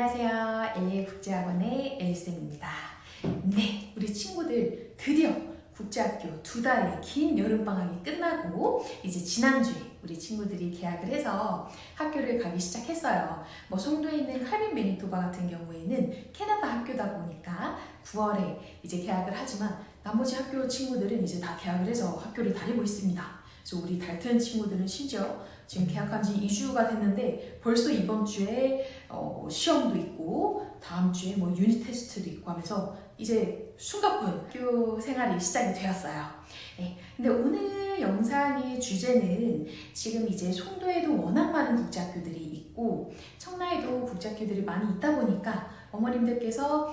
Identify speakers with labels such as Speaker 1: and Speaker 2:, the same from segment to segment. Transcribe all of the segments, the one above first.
Speaker 1: 안녕하세요. LA 국제학원의 엘리쌤입니다. 네, 우리 친구들 드디어 국제학교 2달의 긴 여름방학이 끝나고 이제 지난주에 우리 친구들이 개학을 해서 학교를 가기 시작했어요. 송도에 있는 칼빈 매니토바 같은 경우에는 캐나다 학교다 보니까 9월에 이제 개학을 하지만 나머지 학교 친구들은 이제 다 개학을 해서 학교를 다니고 있습니다. 그래서 우리 달튼 친구들은 심지어 지금 개학한 지 2주가 됐는데 벌써 이번 주에 시험도 있고 다음 주에 유닛 테스트도 있고 하면서 이제 숨가쁜 학교 생활이 시작이 되었어요. 네, 근데 오늘 영상의 주제는 지금 이제 송도에도 워낙 많은 국제학교들이 있고 청라에도 국제학교들이 많이 있다 보니까 어머님들께서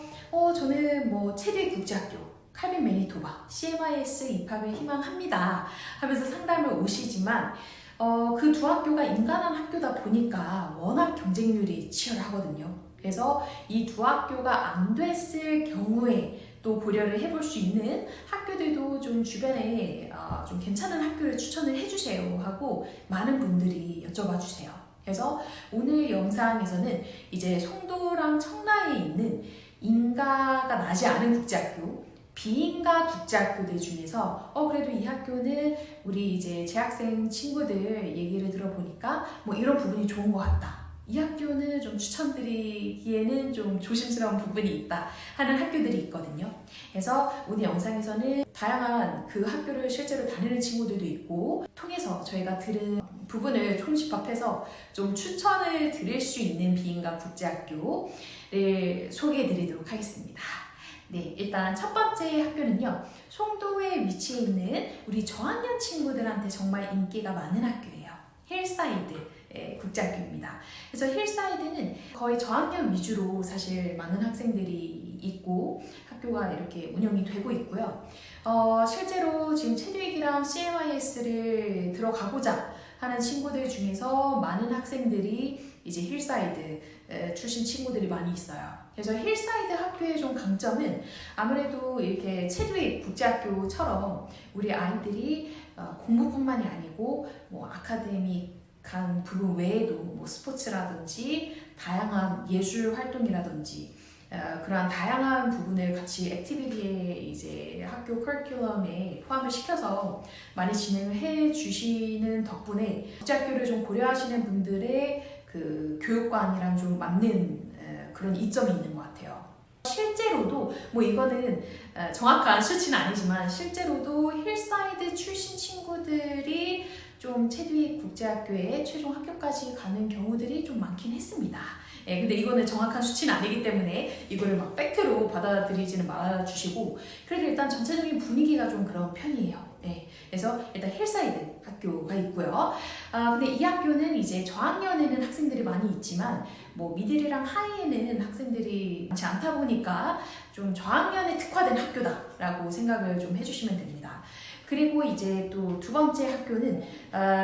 Speaker 1: 저는 체리 국제학교 칼빈 매니토바 CMIS 입학을 희망합니다 하면서 상담을 오시지만 그 두 학교가 인간한 학교다 보니까 워낙 경쟁률이 치열하거든요. 그래서 이 두 학교가 안 됐을 경우에 또 고려를 해볼 수 있는 학교들도 좀 주변에 좀 괜찮은 학교를 추천을 해주세요 하고 많은 분들이 여쭤봐 주세요. 그래서 오늘 영상에서는 이제 송도랑 청라에 있는 인가가 나지 않은 국제학교, 비인가 국제학교들 중에서 그래도 이 학교는 우리 이제 재학생 친구들 얘기를 들어보니까 이런 부분이 좋은 것 같다. 이 학교는 좀 추천드리기에는 좀 조심스러운 부분이 있다 하는 학교들이 있거든요. 그래서 오늘 영상에서는 다양한 그 학교를 실제로 다니는 친구들도 있고 통해서 저희가 들은 부분을 총집합해서 좀 추천을 드릴 수 있는 비인가 국제학교를 소개해 드리도록 하겠습니다. 네, 일단 첫 번째 학교는요, 송도에 위치해 있는 우리 저학년 친구들한테 정말 인기가 많은 학교예요. 힐사이드 국제학교입니다. 그래서 힐사이드는 거의 저학년 위주로 사실 많은 학생들이 있고 학교가 이렇게 운영이 되고 있고요. 실제로 지금 체드윅이랑 CMIS를 들어가고자 하는 친구들 중에서 많은 학생들이 이제 힐사이드 출신 친구들이 많이 있어요. 그래서 힐사이드 학교의 좀 강점은 아무래도 이렇게 체드윅 국제학교처럼 우리 아이들이 공부뿐만이 아니고 아카데믹한 부분 외에도 스포츠라든지 다양한 예술 활동이라든지 그러한 다양한 부분을 같이 액티비티에 이제 학교 커리큘럼에 포함을 시켜서 많이 진행을 해 주시는 덕분에 국제학교를 좀 고려하시는 분들의 그 교육관이랑 좀 맞는 그런 이점이 있는 것 같아요. 실제로도 이거는 정확한 수치는 아니지만 실제로도 힐사이드 출신 친구들이 좀 체드윅 국제학교에 최종 합격까지 가는 경우들이 좀 많긴 했습니다. 근데 이거는 정확한 수치는 아니기 때문에 이거를 팩트로 받아들이지는 말아주시고 그래도 일단 전체적인 분위기가 좀 그런 편이에요. 그래서 일단 힐사이드 학교가 있고요. 근데 이 학교는 이제 저학년에는 학생들이 많이 있지만 미들이랑 하이에는 학생들이 많지 않다 보니까 좀 저학년에 특화된 학교다라고 생각을 좀 해주시면 됩니다. 그리고 이제 또 두 번째 학교는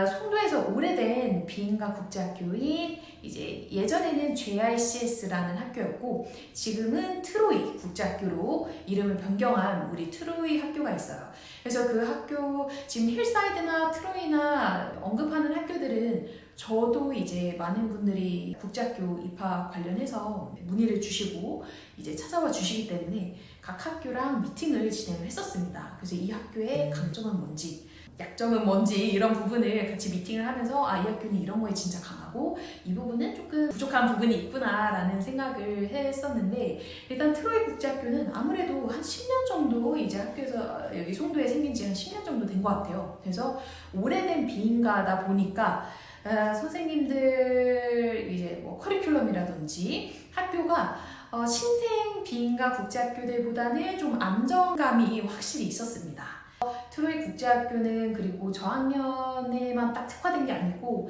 Speaker 1: 송도에서 오래된 비인가 국제학교인 이제 예전에는 JICS라는 학교였고 지금은 트로이 국제학교로 이름을 변경한 우리 트로이 학교가 있어요. 그래서 그 학교 지금 힐사이드나 트로이나 언급하는 학교들은 저도 이제 많은 분들이 국제학교 입학 관련해서 문의를 주시고 이제 찾아와 주시기 때문에 각 학교랑 미팅을 진행을 했었습니다. 그래서 이 학교의 강점은 뭔지, 약점은 뭔지 이런 부분을 같이 미팅을 하면서 이 학교는 이런 거에 진짜 강하고 이 부분은 조금 부족한 부분이 있구나 라는 생각을 했었는데 일단 트로이 국제학교는 아무래도 한 10년 정도 이제 학교에서 여기 송도에 생긴 지 한 10년 정도 된 것 같아요. 그래서 오래된 비인가다 보니까 선생님들 이제 커리큘럼이라든지 학교가 신생 비인가 국제학교들보다는 좀 안정감이 확실히 있었습니다. 트로이 국제학교는 그리고 저학년에만 딱 특화된 게 아니고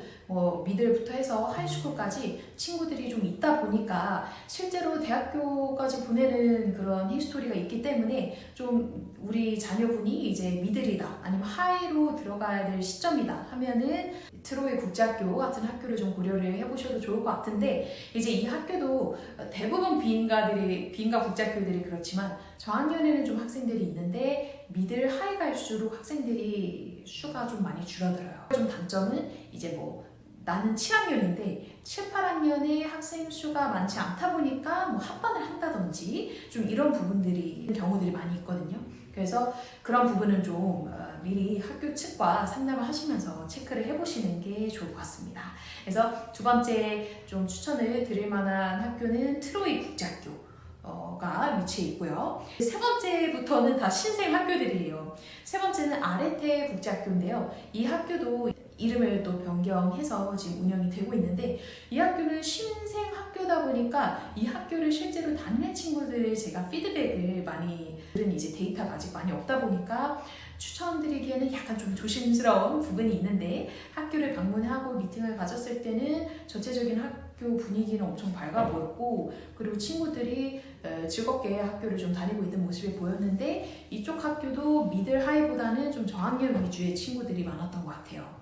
Speaker 1: 미들부터 해서 하이스쿨까지 친구들이 좀 있다 보니까 실제로 대학교까지 보내는 그런 히스토리가 있기 때문에 좀 우리 자녀분이 이제 미들이다 아니면 하이로 들어가야 될 시점이다 하면은 트로이 국제학교 같은 학교를 좀 고려를 해보셔도 좋을 것 같은데 이제 이 학교도 대부분 비인가 국제학교들이 그렇지만 저학년에는 좀 학생들이 있는데 미들 하이 갈수록 학생들이 수가 좀 많이 줄어들어요. 좀 단점은 이제 나는 7학년인데 7, 8학년에 학생 수가 많지 않다 보니까 뭐 합반을 한다든지 좀 이런 경우들이 많이 있거든요. 그래서 그런 부분은 좀 미리 학교 측과 상담을 하시면서 체크를 해보시는 게 좋을 것 같습니다. 그래서 두 번째 좀 추천을 드릴 만한 학교는 트로이 국제학교가 위치해 있고요. 세 번째부터는 다 신생 학교들이에요. 세 번째는 아레테 국제학교인데요. 이 학교도 이름을 또 변경해서 지금 운영이 되고 있는데, 이 학교는 신생 학교다 보니까 이 학교를 실제로 다니는 친구들 제가 피드백을 많이 들은 이제 데이터가 아직 많이 없다 보니까 추천드리기에는 약간 좀 조심스러운 부분이 있는데, 학교를 방문하고 미팅을 가졌을 때는 전체적인 학교 분위기는 엄청 밝아 보였고, 그리고 친구들이 즐겁게 학교를 좀 다니고 있는 모습이 보였는데, 이쪽 학교도 미들 하이보다는 좀 저학년 위주의 친구들이 많았던 것 같아요.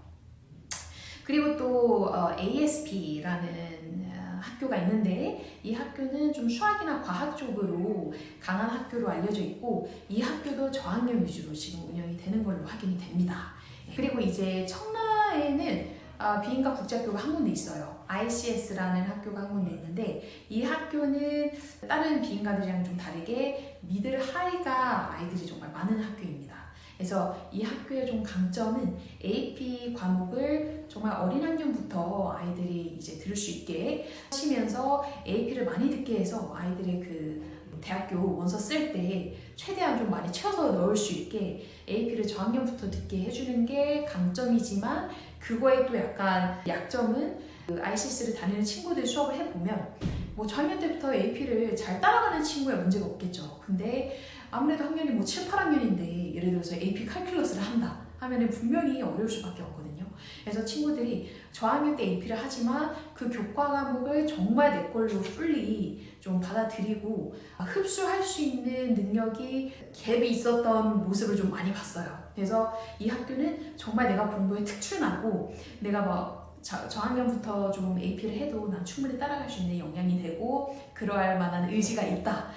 Speaker 1: 그리고 또 ASP라는 학교가 있는데, 이 학교는 좀 수학이나 과학 쪽으로 강한 학교로 알려져 있고, 이 학교도 저학년 위주로 지금 운영이 되는 걸로 확인이 됩니다. 그리고 이제 청라에는 비인가 국제학교가 한 군데 있어요. ICS라는 학교가 한 군데 있는데, 이 학교는 다른 비인가들이랑 좀 다르게 미들 하이가 아이들이 정말 많은 학교입니다. 그래서 이 학교의 좀 강점은 AP 과목을 정말 어린 학년부터 아이들이 이제 들을 수 있게 하시면서 AP를 많이 듣게 해서 아이들의 그 대학교 원서 쓸 때 최대한 좀 많이 채워서 넣을 수 있게 AP를 저학년부터 듣게 해주는 게 강점이지만, 그거에 또 약간 약점은 그 ICS를 다니는 친구들 수업을 해보면 뭐 저학년 때부터 AP를 잘 따라가는 친구야 문제가 없겠죠. 근데 아무래도 학년이 뭐 7, 8학년인데 예를 들어서 AP 칼큘러스를 한다 하면은 분명히 어려울 수밖에 없거든요. 그래서 친구들이 저학년 때 AP를 하지만 그 교과 과목을 정말 내 걸로 풀리 좀 받아들이고 흡수할 수 있는 능력이 갭이 있었던 모습을 좀 많이 봤어요. 그래서 이 학교는 정말 내가 공부에 특출나고 내가 뭐 저학년부터 좀 AP를 해도 난 충분히 따라갈 수 있는 역량이 되고 그러할 만한 의지가 있다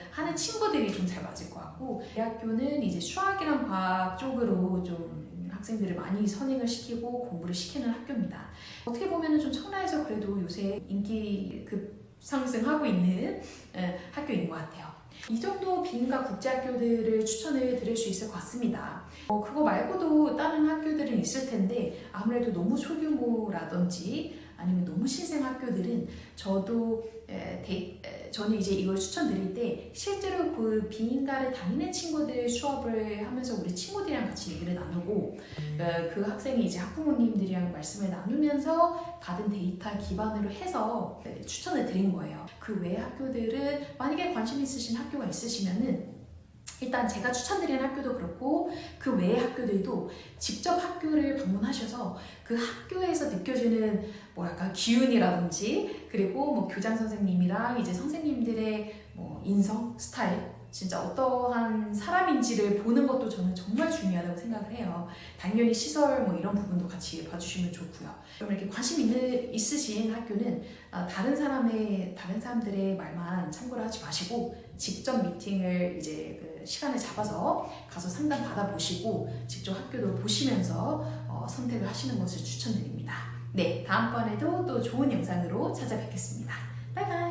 Speaker 1: 하는 친구들이 좀 잘 맞을 것 같고, 이 학교는 이제 수학이랑 과학 쪽으로 좀 학생들을 많이 선행을 시키고 공부를 시키는 학교입니다. 어떻게 보면 좀 청라에서 그래도 요새 인기 급상승하고 있는 학교인 것 같아요. 이 정도 비인가 국제학교들을 추천을 드릴 수 있을 것 같습니다. 그거 말고도 다른 학교들은 있을 텐데, 아무래도 너무 소규모라든지 아니면 너무 신생 학교들은 저는 이제 이걸 추천드릴 때 실제로 그 비인가를 다니는 친구들 수업을 하면서 우리 친구들이랑 같이 얘기를 나누고 그 학생이 이제 학부모님들이랑 말씀을 나누면서 받은 데이터 기반으로 해서 추천을 드린 거예요. 그 외 학교들은 만약에 관심 있으신 학교가 있으시면은 일단 제가 추천드리는 학교도 그렇고 그 외의 학교들도 직접 학교를 방문하셔서 그 학교에서 느껴지는 뭐랄까 기운이라든지, 그리고 뭐 교장 선생님이랑 이제 선생님들의 뭐 인성, 스타일, 진짜 어떠한 사람인지를 보는 것도 저는 정말 중요하다고 생각을 해요. 당연히 시설 뭐 이런 부분도 같이 봐주시면 좋고요. 그럼 이렇게 관심 있으신 학교는 다른 사람들의 말만 참고를 하지 마시고 직접 미팅을 이제 그 시간을 잡아서 가서 상담 받아보시고 직접 학교도 보시면서 선택을 하시는 것을 추천드립니다. 네, 다음번에도 또 좋은 영상으로 찾아뵙겠습니다. 바이바이.